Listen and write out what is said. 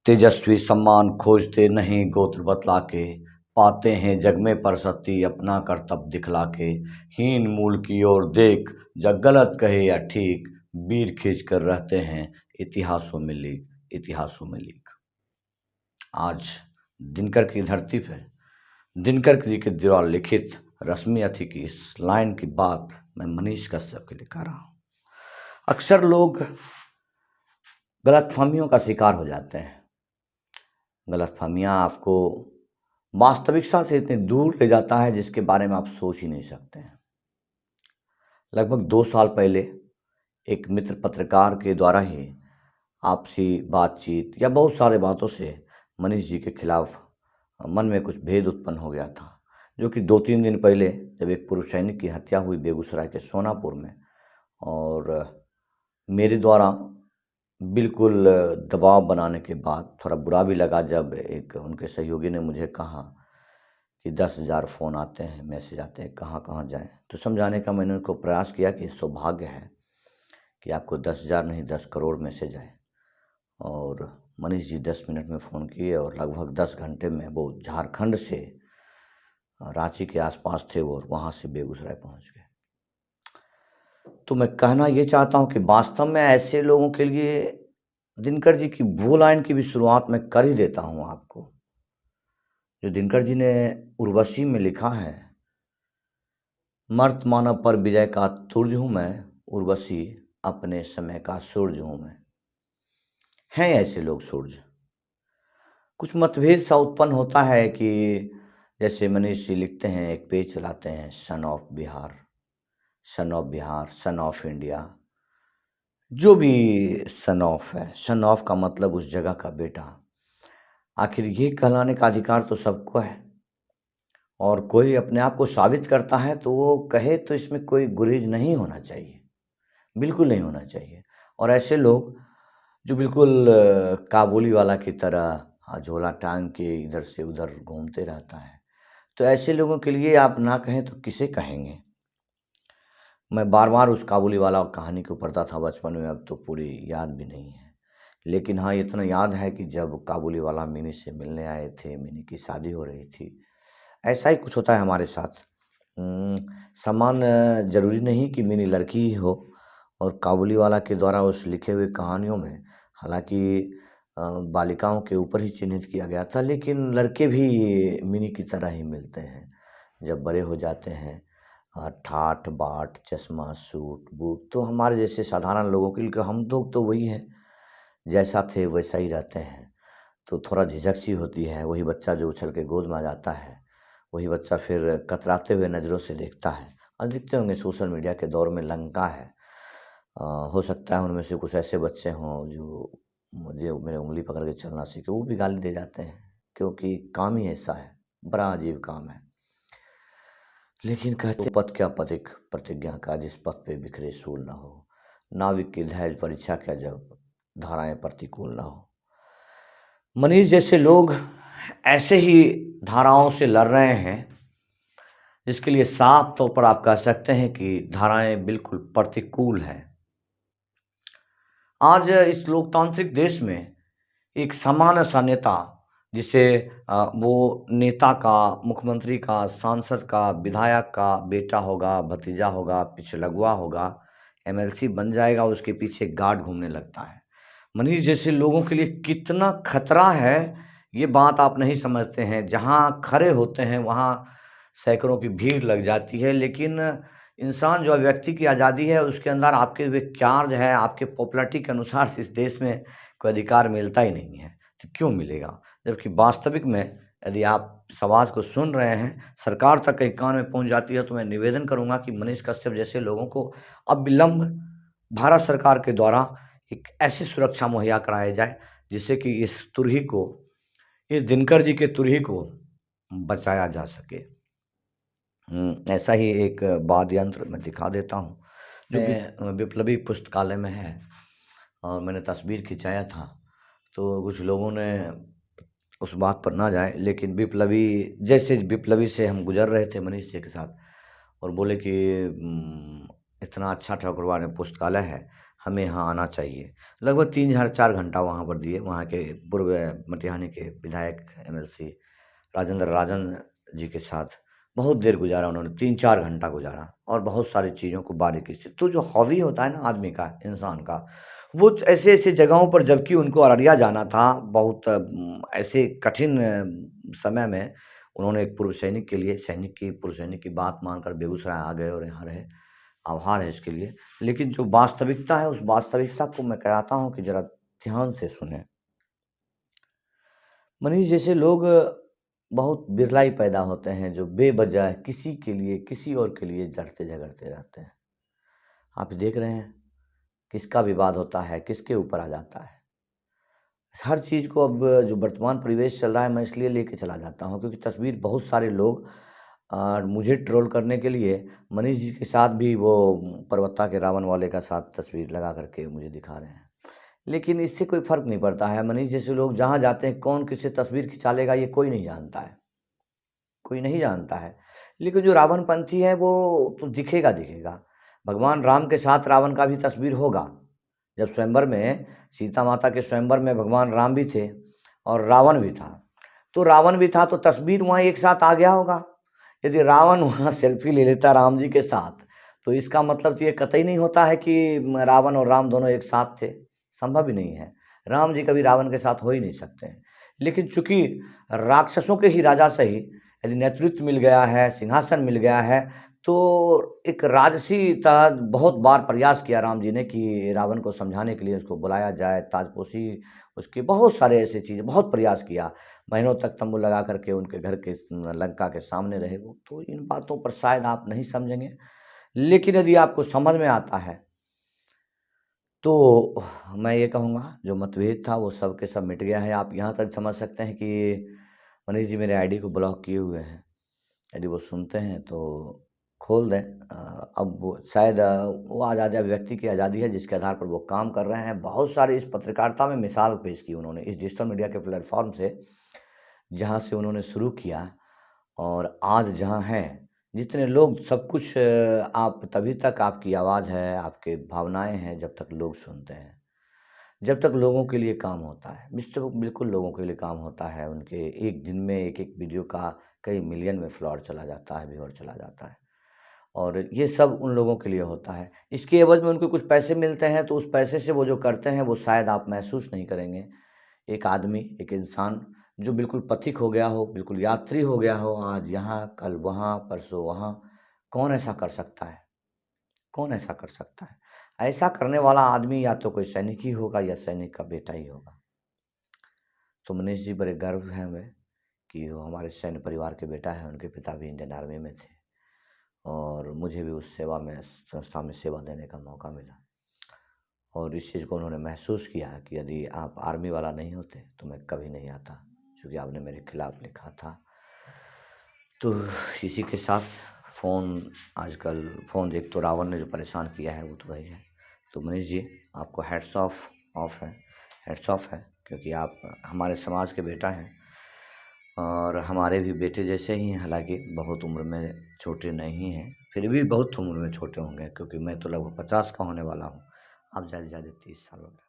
तेजस्वी सम्मान खोजते नहीं गोत्र बतला के, पाते हैं जग में परसती अपना करतब दिखला के। हीन मूल की ओर देख, जग गलत कहे या ठीक, वीर खींच कर रहते हैं इतिहासों में लीक, इतिहासों में लीक। आज दिनकर की धरती पर दिनकर जी के द्वारा लिखित रश्मि अथी की इस लाइन की बात मैं मनीष कश्यप के लिए कर रहा हूँ। अक्सर लोग गलतफहमियों का शिकार हो जाते हैं। गलतफहमियां आपको वास्तविकता से इतनी दूर ले जाता है जिसके बारे में आप सोच ही नहीं सकते हैं। लगभग 2 साल पहले एक मित्र पत्रकार के द्वारा ही आपसी बातचीत या बहुत सारे बातों से मनीष जी के खिलाफ मन में कुछ भेद उत्पन्न हो गया था, जो कि 2-3 दिन पहले जब एक पूर्व सैनिक की हत्या हुई बेगूसराय के सोनापुर में, और मेरे द्वारा बिल्कुल दबाव बनाने के बाद थोड़ा बुरा भी लगा जब एक उनके सहयोगी ने मुझे कहा कि 10,000 फ़ोन आते हैं, मैसेज आते हैं, कहाँ कहाँ जाएं। तो समझाने का मैंने उनको प्रयास किया कि सौभाग्य है कि आपको 10,000 नहीं 10 करोड़ मैसेज आए। और मनीष जी 10 मिनट में फ़ोन किए और लगभग 10 घंटे में वो झारखंड से रांची के आसपास थे वो, और वहाँ से बेगूसराय पहुँच गए। तो मैं कहना ये चाहता हूँ कि वास्तव में ऐसे लोगों के लिए दिनकर जी की वो लाइन की भी शुरुआत मैं कर ही देता हूँ आपको, जो दिनकर जी ने उर्वशी में लिखा है, मर्त मानव पर विजय का तुर्ज हूँ मैं, उर्वशी अपने समय का सूरज हूँ मैं। हैं ऐसे लोग सूरज। कुछ मतभेद सा उत्पन्न होता है कि जैसे मनीष जी लिखते हैं, एक पेज चलाते हैं, son of Bihar, son of Bihar, son of India. जो भी सन ऑफ है, सन ऑफ का मतलब उस जगह का बेटा। आखिर ये कहलाने का अधिकार तो सबको है, और कोई अपने आप को साबित करता है तो वो कहे तो इसमें कोई गुरेज नहीं होना चाहिए, बिल्कुल नहीं होना चाहिए। और ऐसे लोग जो बिल्कुल काबुली वाला की तरह झोला टांग के इधर से उधर घूमते रहता है, तो ऐसे लोगों के लिए आप ना कहें तो किसे कहेंगे। मैं बार बार उस काबुली वाला कहानी को पढ़ता था बचपन में, अब तो पूरी याद भी नहीं है, लेकिन हाँ इतना याद है कि जब काबुली वाला मिनी से मिलने आए थे, मिनी की शादी हो रही थी। ऐसा ही कुछ होता है हमारे साथ। सम्मान ज़रूरी नहीं कि मिनी लड़की ही हो, और काबुली वाला के द्वारा उस लिखे हुए कहानियों में हालांकि बालिकाओं के ऊपर ही चिन्हित किया गया था, लेकिन लड़के भी मिनी की तरह ही मिलते हैं जब बड़े हो जाते हैं। ठाठ बाट, चश्मा, सूट बूट, तो हमारे जैसे साधारण लोगों के लिए हम लोग तो वही हैं, जैसा थे वैसा ही रहते हैं। तो थोड़ा झिझक सी होती है। वही बच्चा जो उछल के गोद में आ जाता है, वही बच्चा फिर कतराते हुए नज़रों से देखता है। और देखते होंगे सोशल मीडिया के दौर में लंका है। हो सकता है उनमें से कुछ ऐसे बच्चे हों जो मुझे मेरे उंगली पकड़ के चलना सीखे, वो भी गाली दे जाते हैं, क्योंकि काम ही ऐसा है, बड़ा अजीब काम है। लेकिन कहते पथ क्या पथिक प्रतिज्ञा का, जिस पथ पे बिखरे सूल न हो, नाविक की धैर्य परीक्षा क्या जब धाराएं प्रतिकूल न हो। मनीष जैसे लोग ऐसे ही धाराओं से लड़ रहे हैं, जिसके लिए साफ तौर पर आप कह सकते हैं कि धाराएं बिल्कुल प्रतिकूल हैं। आज इस लोकतांत्रिक देश में एक सामान्य सा नेता, जिसे वो नेता का, मुख्यमंत्री का, सांसद का, विधायक का बेटा होगा, भतीजा होगा, पिछलगुआ होगा, एमएलसी बन जाएगा, उसके पीछे गार्ड घूमने लगता है। मनीष जैसे लोगों के लिए कितना खतरा है, ये बात आप नहीं समझते हैं। जहाँ खड़े होते हैं वहाँ सैकड़ों की भीड़ लग जाती है, लेकिन इंसान जो व्यक्ति की आज़ादी है, उसके अंदर आपके विचार जो है, आपके पॉपुलैरिटी के अनुसार इस देश में कोई अधिकार मिलता ही नहीं है। तो क्यों मिलेगा? जबकि वास्तविक में यदि आप इस आवाज़ को सुन रहे हैं, सरकार तक कहीं कान में पहुँच जाती है, तो मैं निवेदन करूँगा कि मनीष कश्यप जैसे लोगों को अविलंब भारत सरकार के द्वारा एक ऐसी सुरक्षा मुहैया कराई जाए, जिससे कि इस तुरही को, इस दिनकर जी के तुरही को बचाया जा सके। ऐसा ही एक वाद्य यंत्र मैं दिखा देता हूँ, जो विप्लवी पुस्तकालय में है, और मैंने तस्वीर खिंचाया था। तो कुछ लोगों ने उस बात पर ना जाए, लेकिन विप्लवी, जैसे विप्लवी से हम गुजर रहे थे मनीष जी के साथ, और बोले कि इतना अच्छा ठाकुरवाड़ में पुस्तकालय है, हमें यहाँ आना चाहिए। लगभग 3 4 घंटा वहाँ पर दिए, वहाँ के पूर्व मटिहानी के विधायक एमएलसी राजेंद्र राजन जी के साथ बहुत देर गुज़ारा उन्होंने, 3 4 घंटा गुज़ारा और बहुत सारी चीज़ों को बारीकी से। तो जो हॉबी होता है ना आदमी का, इंसान का, वो ऐसे-ऐसे जगहों पर, जबकि उनको अररिया जाना था, बहुत ऐसे कठिन समय में उन्होंने एक पूर्व सैनिक के लिए, पूर्व सैनिक की बात मानकर बेगूसराय आ गए और यहाँ रहे। आभार है इसके लिए। लेकिन जो वास्तविकता है, उस वास्तविकता को मैं कहता हूँ कि ज़रा ध्यान से सुनें। मनीष जैसे लोग बहुत बिरला ही पैदा होते हैं जो बेवजह किसी के लिए, किसी और के लिए लड़ते-झगड़ते रहते हैं। आप देख रहे हैं, किसका विवाद होता है, किसके ऊपर आ जाता है। हर चीज़ को अब जो वर्तमान परिवेश चल रहा है, मैं इसलिए लेके चला जाता हूँ क्योंकि तस्वीर बहुत सारे लोग मुझे ट्रोल करने के लिए मनीष जी के साथ भी वो परबत्ता के रावण वाले का साथ तस्वीर लगा करके मुझे दिखा रहे हैं। लेकिन इससे कोई फ़र्क नहीं पड़ता है, मनीष जैसे लोग जहाँ जाते हैं, कौन किससे तस्वीर खिंचा लेगा ये कोई नहीं जानता है, कोई नहीं जानता है। लेकिन जो रावणपंथी है वो तो दिखेगा, दिखेगा। भगवान राम के साथ रावण का भी तस्वीर होगा। जब स्वयंवर में, सीता माता के स्वयंवर में भगवान राम भी थे और रावण भी था। तो रावण भी था तो तस्वीर वहाँ एक साथ आ गया होगा। यदि रावण वहाँ सेल्फ़ी ले लेता राम जी के साथ, तो इसका मतलब तो ये कतई नहीं होता है कि रावण और राम दोनों एक साथ थे, संभव ही नहीं है। राम जी कभी रावण के साथ हो ही नहीं सकते हैं। लेकिन चूँकि राक्षसों के ही राजा सही, यदि नेतृत्व मिल गया है, सिंहासन मिल गया है, तो एक राजसी तहत बहुत बार प्रयास किया राम जी ने कि रावण को समझाने के लिए उसको बुलाया जाए, ताजपोशी उसकी बहुत सारे ऐसी चीज़ें, बहुत प्रयास किया। महीनों तक तंबू लगा करके उनके घर के लंका के सामने रहे वो। तो इन बातों पर शायद आप नहीं समझेंगे, लेकिन यदि आपको समझ में आता है, तो मैं ये कहूँगा जो मतभेद था वो सब के सब मिट गया है। आप यहाँ तक समझ सकते हैं कि मनीष जी मेरे आईडी को ब्लॉक किए हुए हैं। यदि वो सुनते हैं तो खोल दें। अब वो शायद वो आज़ादी व्यक्ति की आज़ादी है जिसके आधार पर वो काम कर रहे हैं। बहुत सारे इस पत्रकारिता में मिसाल पेश की उन्होंने, इस डिजिटल मीडिया के प्लेटफ़ॉर्म से, जहाँ से उन्होंने शुरू किया और आज जहाँ हैं, जितने लोग सब कुछ आप तभी तक आपकी आवाज़ है, आपके भावनाएँ हैं जब तक लोग सुनते हैं। जब तक लोगों के लिए काम होता है, बिल्कुल लोगों के लिए काम होता है। उनके एक दिन में एक-एक वीडियो का कई मिलियन में फॉलोअर चला जाता है, व्यूअर चला जाता है और ये सब उन लोगों के लिए होता है। इसके एवज़ में उनको कुछ पैसे मिलते हैं, तो उस पैसे से वो जो करते हैं, वो शायद आप महसूस नहीं करेंगे। एक आदमी, एक इंसान जो बिल्कुल पथिक हो गया हो, बिल्कुल यात्री हो गया हो, आज यहाँ, कल वहाँ, परसों वहाँ, कौन ऐसा कर सकता है? कौन ऐसा कर सकता है? ऐसा करने वाला आदमी या तो कोई सैनिक ही होगा या सैनिक का बेटा ही होगा। तो मनीष जी बड़े गर्व है हमें कि वो हमारे सैन्य परिवार के बेटा हैं, उनके पिता भी इंडियन आर्मी में थे और मुझे भी उस सेवा में, संस्था में सेवा देने का मौका मिला और इस चीज़ को उन्होंने महसूस किया कि यदि आप आर्मी वाला नहीं होते, तो मैं कभी नहीं आता, क्योंकि आपने मेरे खिलाफ लिखा था। तो इसी के साथ फ़ोन, आजकल फ़ोन एक तो रावण ने जो परेशान किया है वो तो वही है। तो मनीष जी आपको हैट्स ऑफ है क्योंकि आप हमारे समाज के बेटा हैं और हमारे भी बेटे जैसे ही हैं, हालाँकि बहुत उम्र में छोटे नहीं हैं, फिर भी बहुत उम्र में छोटे होंगे क्योंकि मैं तो लगभग 50 का होने वाला हूँ। आप ज़्यादा से ज़्यादा 30 साल हो गए।